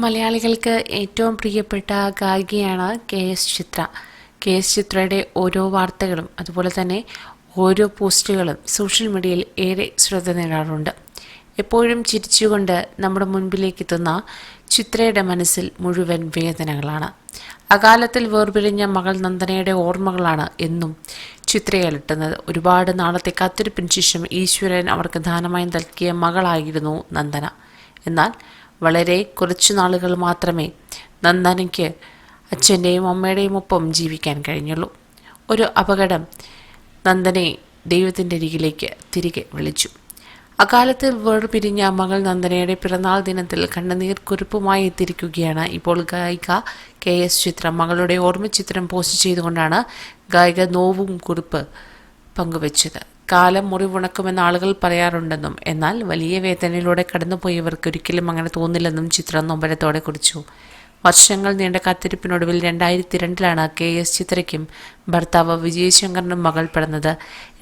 മലയാളികൾക്ക് ഏറ്റവും പ്രിയപ്പെട്ട ഗായികയാണ് കെ.എസ്. ചിത്ര. കെ.എസ്. ചിത്രയുടെ ഓരോ വാർത്തകളും അതുപോലെ തന്നെ ഓരോ പോസ്റ്റുകളും സോഷ്യൽ മീഡിയയിൽ ഏറെ ശ്രദ്ധ നേടാറുണ്ട്. എപ്പോഴും ചിരിച്ചുകൊണ്ട് നമ്മുടെ മുൻപിലേക്ക് എത്തുന്ന ചിത്രയുടെ മനസ്സിൽ മുഴുവൻ വേദനകളാണ്. അകാലത്തിൽ വേർപിരിഞ്ഞ മകൾ നന്ദനയുടെ ഓർമ്മകളാണ് എന്നും ചിത്രയലട്ടുന്നത്. ഒരുപാട് നാളത്തെ കാത്തിരിപ്പിന് ശേഷം ഈശ്വരൻ അവർക്ക് ദാനമായി നൽകിയ മകളായിരുന്നു നന്ദന. എന്നാൽ വളരെ കുറച്ചു നാളുകൾ മാത്രമേ നന്ദനയ്ക്ക് അച്ഛൻ്റെയും അമ്മയുടെയും ഒപ്പം ജീവിക്കാൻ കഴിഞ്ഞുള്ളൂ. ഒരു അപകടം നന്ദനയെ ദൈവത്തിൻ്റെ അരികിലേക്ക് തിരികെ വിളിച്ചു. അകാലത്തിൽ വേർപിരിഞ്ഞ മകൾ നന്ദനയുടെ പിറന്നാൾ ദിനത്തിൽ കണ്ണുനീർ കുറിപ്പുമായി എത്തിയിരിക്കുകയാണ് ഇപ്പോൾ ഗായിക കെ.എസ്. ചിത്ര. മകളുടെ ഓർമ്മചിത്രം പോസ്റ്റ് ചെയ്തുകൊണ്ടാണ് ഗായിക നോവും കുറിപ്പ് പങ്കുവച്ചത്. കാലം മുറിവുണക്കുമെന്ന് ആളുകൾ പറയാറുണ്ടെന്നും എന്നാൽ വലിയ വേദനയിലൂടെ കടന്നുപോയവർക്ക് ഒരിക്കലും അങ്ങനെ തോന്നില്ലെന്നും ചിത്രം നൊമ്പരത്തോടെ കുറിച്ചു. വർഷങ്ങൾ നീണ്ട കാത്തിരിപ്പിനൊടുവിൽ 2002 കെ.എസ്. ചിത്രയ്ക്കും ഭർത്താവ് വിജയശങ്കറിനും മകൾ പിറന്നത്.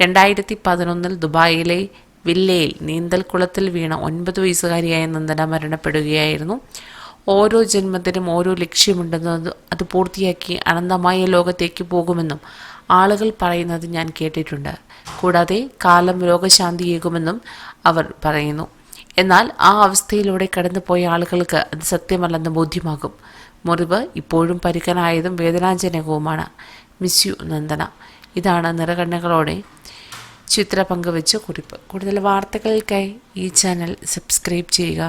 2011 ദുബായിലെ വില്ലയിൽ നീന്തൽക്കുളത്തിൽ വീണ 9 വയസ്സുകാരിയായ നന്ദന മരണപ്പെടുകയായിരുന്നു. ഓരോ ജന്മത്തിനും ഓരോ ലക്ഷ്യമുണ്ടെന്നും അത് പൂർത്തിയാക്കി അനന്തമായ ലോകത്തേക്ക് പോകുമെന്നും ആളുകൾ പറയുന്നത് ഞാൻ കേട്ടിട്ടുണ്ട്. കൂടാതെ കാലം രോഗശാന്തിയേകുമെന്നും അവർ പറയുന്നു. എന്നാൽ ആ അവസ്ഥയിലൂടെ കടന്നുപോയ ആളുകൾക്ക് അത് സത്യമല്ലെന്ന് ബോധ്യമാകും. മുറിവ് ഇപ്പോഴും പരിക്കനായതും വേദനാജനകവുമാണ്. Miss you Nandana. ഇതാണ് നിറകണ്ണുകളോടെ ചിത്ര പങ്കുവെച്ച കുറിപ്പ്. കൂടുതൽ വാർത്തകൾക്കായി ഈ ചാനൽ സബ്സ്ക്രൈബ് ചെയ്യുക.